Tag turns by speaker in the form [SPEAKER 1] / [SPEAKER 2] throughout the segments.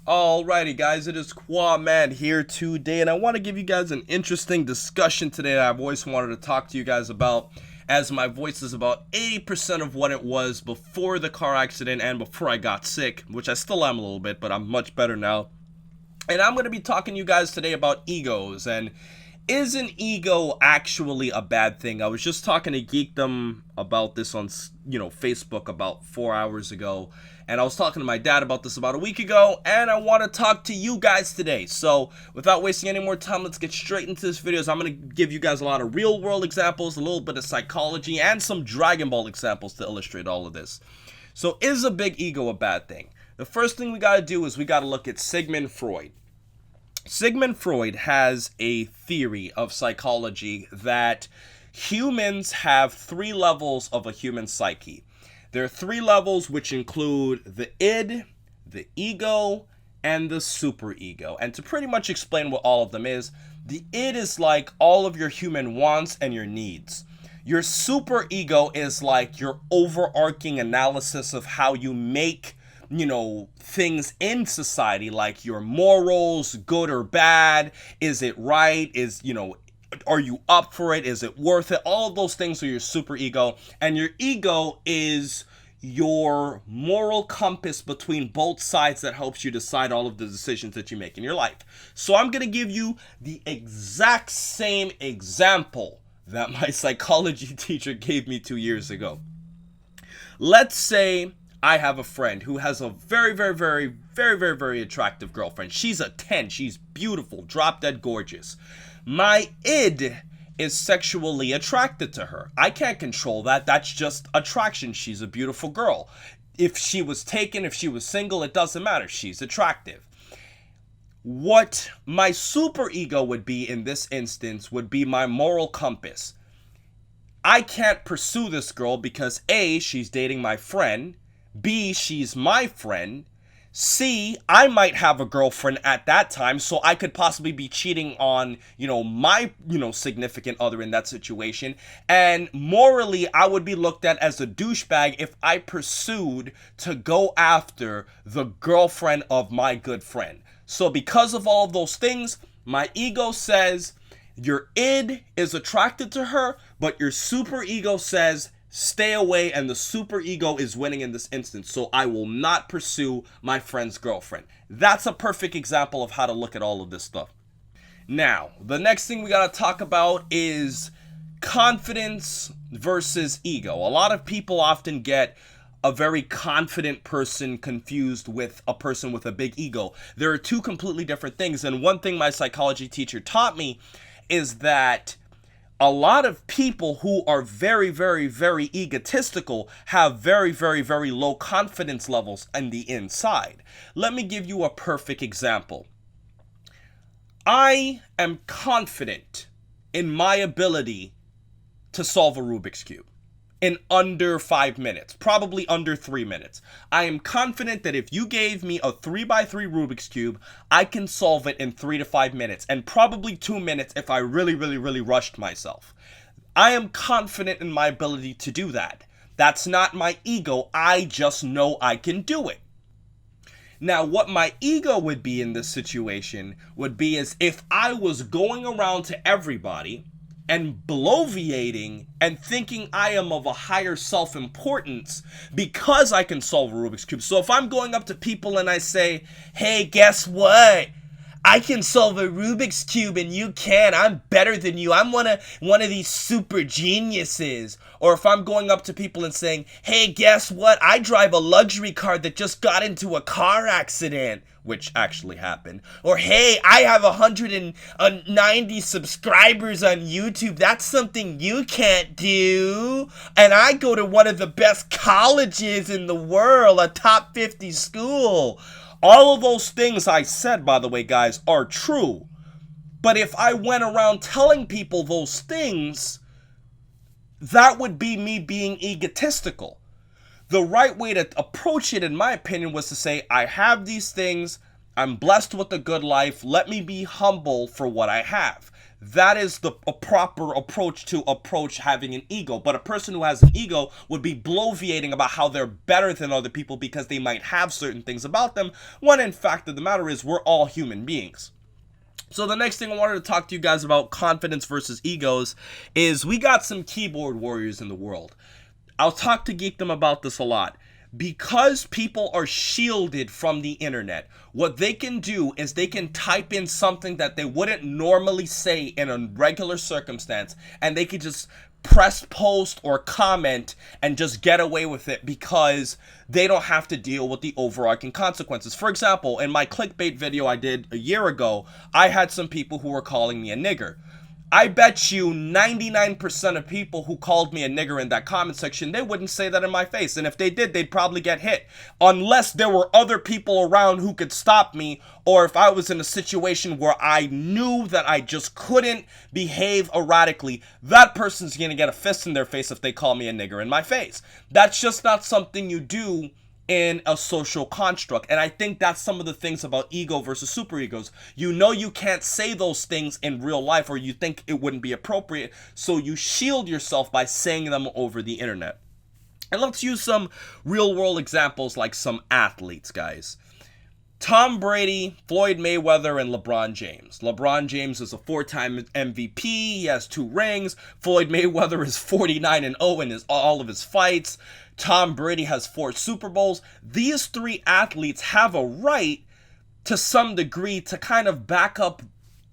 [SPEAKER 1] Alrighty guys, it is Qaaman here today, and I want to give you guys an interesting discussion today that I've always wanted to talk to you guys about, as my voice is about 80% of what it was before the car accident and before I got sick, which I still am a little bit, but I'm much better now. And I'm going to be talking to you guys today about egos, and is an ego actually a bad thing? I was just talking to Geekdom about this on, Facebook about 4 hours ago, and I was talking to my dad about this about a week ago, and I want to talk to you guys today. So without wasting any more time, let's get straight into this video. I'm going to give you guys a lot of real world examples, a little bit of psychology, and some Dragon Ball examples to illustrate all of this. So is a big ego a bad thing? The first thing we got to do is we got to look at Sigmund Freud. Sigmund Freud has a theory of psychology that humans have three levels of a human psyche. There are three levels, which include the id, the ego, and the superego. And to pretty much explain what all of them is, the id is like all of your human wants and your needs. Your superego is like your overarching analysis of how you make things in society, like your morals, good or bad, is it right, are you up for it, is it worth it? All of those things are your superego, and your ego is your moral compass between both sides that helps you decide all of the decisions that you make in your life. So I'm going to give you the exact same example that my psychology teacher gave me 2 years ago. Let's say I have a friend who has a very attractive girlfriend. She's a 10. She's beautiful, drop dead gorgeous. My id is sexually attracted to her. I can't control that. That's just attraction. She's a beautiful girl. If she was taken, if she was single, it doesn't matter. She's attractive. What my superego would be in this instance would be my moral compass. I can't pursue this girl because A, she's dating my friend. B, she's my friend. C, I might have a girlfriend at that time, so I could possibly be cheating on, my, significant other in that situation. And morally, I would be looked at as a douchebag if I pursued to go after the girlfriend of my good friend. So because of all of those things, my ego says your id is attracted to her, but your superego says stay away, and the superego is winning in this instance, so I will not pursue my friend's girlfriend. That's a perfect example of how to look at all of this stuff. Now, the next thing we gotta talk about is confidence versus ego. A lot of people often get a very confident person confused with a person with a big ego. There are two completely different things, and one thing my psychology teacher taught me is that a lot of people who are very egotistical have very low confidence levels on the inside. Let me give you a perfect example. I am confident in my ability to solve a Rubik's Cube in under 5 minutes, probably under 3 minutes. I am confident that if you gave me a 3x3 Rubik's Cube, I can solve it in 3 to 5 minutes, and probably 2 minutes if I really rushed myself. I am confident in my ability to do that. That's not my ego, I just know I can do it. Now, what my ego would be in this situation would be as if I was going around to everybody and bloviating and thinking I am of a higher self-importance because I can solve a Rubik's Cube. So if I'm going up to people and I say, hey, guess what? I can solve a Rubik's Cube and you can't. I'm better than you. I'm one of these super geniuses. Or if I'm going up to people and saying, hey, guess what? I drive a luxury car that just got into a car accident, which actually happened. Or, hey, I have 190 subscribers on YouTube. That's something you can't do. And I go to one of the best colleges in the world, a top 50 school. All of those things I said, by the way, guys, are true. But if I went around telling people those things, that would be me being egotistical. The right way to approach it, in my opinion, was to say, I have these things, I'm blessed with a good life, let me be humble for what I have. that is a proper approach to approach having an ego. But a person who has an ego would be bloviating about how they're better than other people because they might have certain things about them, when in fact of the matter is we're all human beings. So the next thing I wanted to talk to you guys about confidence versus egos is we got some keyboard warriors in the world. I'll talk to Geekdom about this a lot. Because people are shielded from the internet, what they can do is they can type in something that they wouldn't normally say in a regular circumstance, and they could just press post or comment and just get away with it because they don't have to deal with the overarching consequences. For example, in my clickbait video I did a year ago, I had some people who were calling me a nigger. I bet you 99% of people who called me a nigger in that comment section, they wouldn't say that in my face. And if they did, they'd probably get hit. Unless there were other people around who could stop me, or if I was in a situation where I knew that I just couldn't behave erratically, that person's gonna get a fist in their face if they call me a nigger in my face. That's just not something you do in a social construct. And I think that's some of the things about ego versus superegos. You know you can't say those things in real life, or you think it wouldn't be appropriate, so you shield yourself by saying them over the internet. And let's use some real world examples, like some athletes, guys. Tom Brady, Floyd Mayweather, and LeBron James. LeBron James is a 4-time MVP. He has 2 rings. Floyd Mayweather is 49-0 in all of his fights. Tom Brady has 4 Super Bowls. These 3 athletes have a right to some degree to kind of back up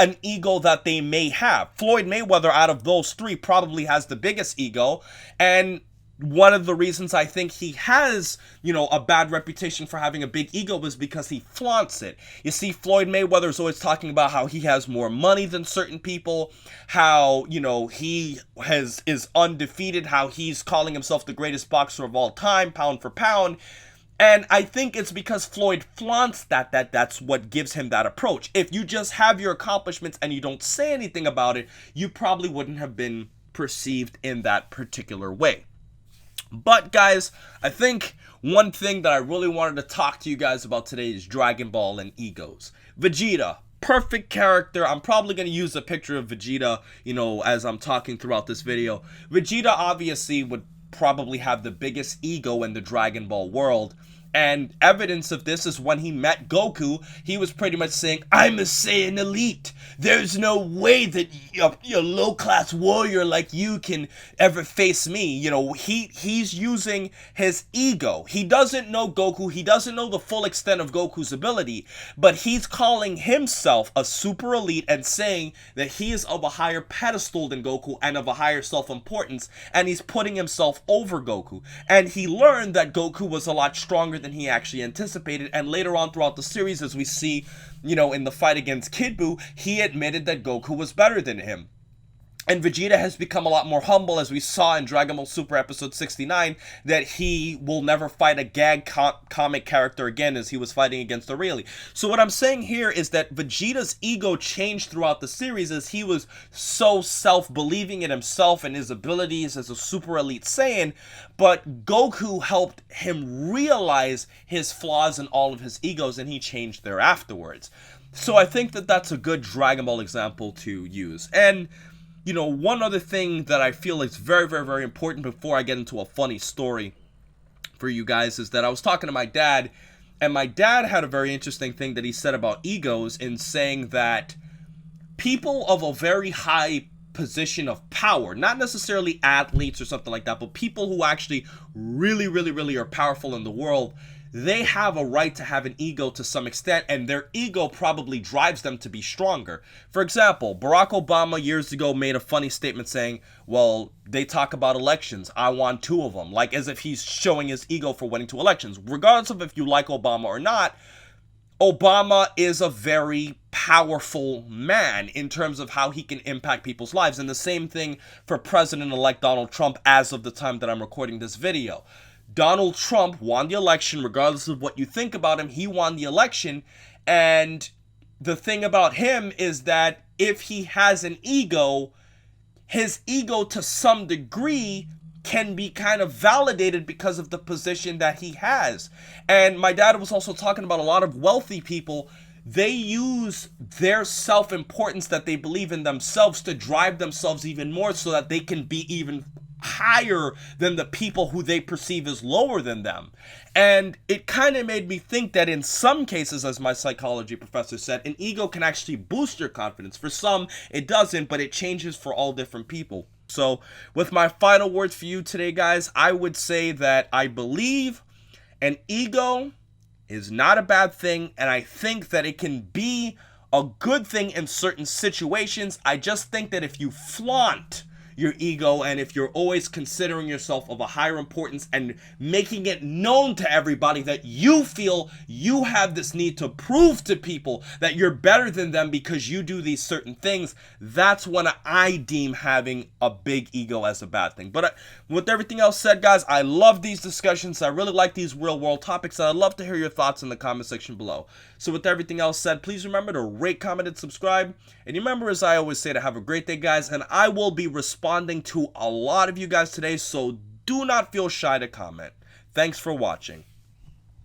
[SPEAKER 1] an ego that they may have. Floyd Mayweather, out of those 3, probably has the biggest ego, and one of the reasons I think he has, a bad reputation for having a big ego is because he flaunts it. You see, Floyd Mayweather is always talking about how he has more money than certain people, how, he is undefeated, how he's calling himself the greatest boxer of all time, pound for pound. And I think it's because Floyd flaunts that's what gives him that approach. If you just have your accomplishments and you don't say anything about it, you probably wouldn't have been perceived in that particular way. But guys, I think one thing that I really wanted to talk to you guys about today is Dragon Ball and egos. Vegeta, perfect character. I'm probably going to use a picture of Vegeta, as I'm talking throughout this video. Vegeta obviously would probably have the biggest ego in the Dragon Ball world. And evidence of this is when he met Goku, he was pretty much saying, I'm a Saiyan elite. There's no way that a low-class warrior like you can ever face me. He's using his ego. He doesn't know Goku. He doesn't know the full extent of Goku's ability, but he's calling himself a super elite and saying that he is of a higher pedestal than Goku and of a higher self-importance, and he's putting himself over Goku. And he learned that Goku was a lot stronger than he actually anticipated, and later on throughout the series, as we see, in the fight against Kid Buu, he admitted that Goku was better than him. And Vegeta has become a lot more humble, as we saw in Dragon Ball Super Episode 69, that he will never fight a gag comic character again as he was fighting against Aurelie. So what I'm saying here is that Vegeta's ego changed throughout the series as he was so self-believing in himself and his abilities as a super elite Saiyan, but Goku helped him realize his flaws and all of his egos, and he changed there afterwards. So I think that that's a good Dragon Ball example to use. And one other thing that I feel is very, very, very important before I get into a funny story for you guys is that I was talking to my dad, and my dad had a very interesting thing that he said about egos, in saying that people of a very high position of power, not necessarily athletes or something like that, but people who actually really, really, really are powerful in the world, they have a right to have an ego to some extent, and their ego probably drives them to be stronger. For example, Barack Obama years ago made a funny statement saying, well, they talk about elections, I won 2 of them, like as if he's showing his ego for winning 2 elections. Regardless of if you like Obama or not, Obama is a very powerful man in terms of how he can impact people's lives. And the same thing for President-elect Donald Trump as of the time that I'm recording this video. Donald Trump won the election. Regardless of what you think about him, he won the election. And the thing about him is that if he has an ego, his ego to some degree can be kind of validated because of the position that he has. And my dad was also talking about a lot of wealthy people. they use their self-importance that they believe in themselves to drive themselves even more so that they can be even higher than the people who they perceive as lower than them. And it kind of made me think that in some cases, as my psychology professor said, an ego can actually boost your confidence. For some, it doesn't, but it changes for all different people. So with my final words for you today, guys, I would say that I believe an ego is not a bad thing, and I think that it can be a good thing in certain situations. I just think that if you flaunt your ego, and if you're always considering yourself of a higher importance and making it known to everybody that you feel you have this need to prove to people that you're better than them because you do these certain things, that's when I deem having a big ego as a bad thing. But with everything else said, guys, I love these discussions. I really like these real world topics, and I'd love to hear your thoughts in the comment section below. So with everything else said, please remember to rate, comment, and subscribe. And remember, as I always say, to have a great day, guys, and I will be responding to a lot of you guys today, so do not feel shy to comment. Thanks for watching.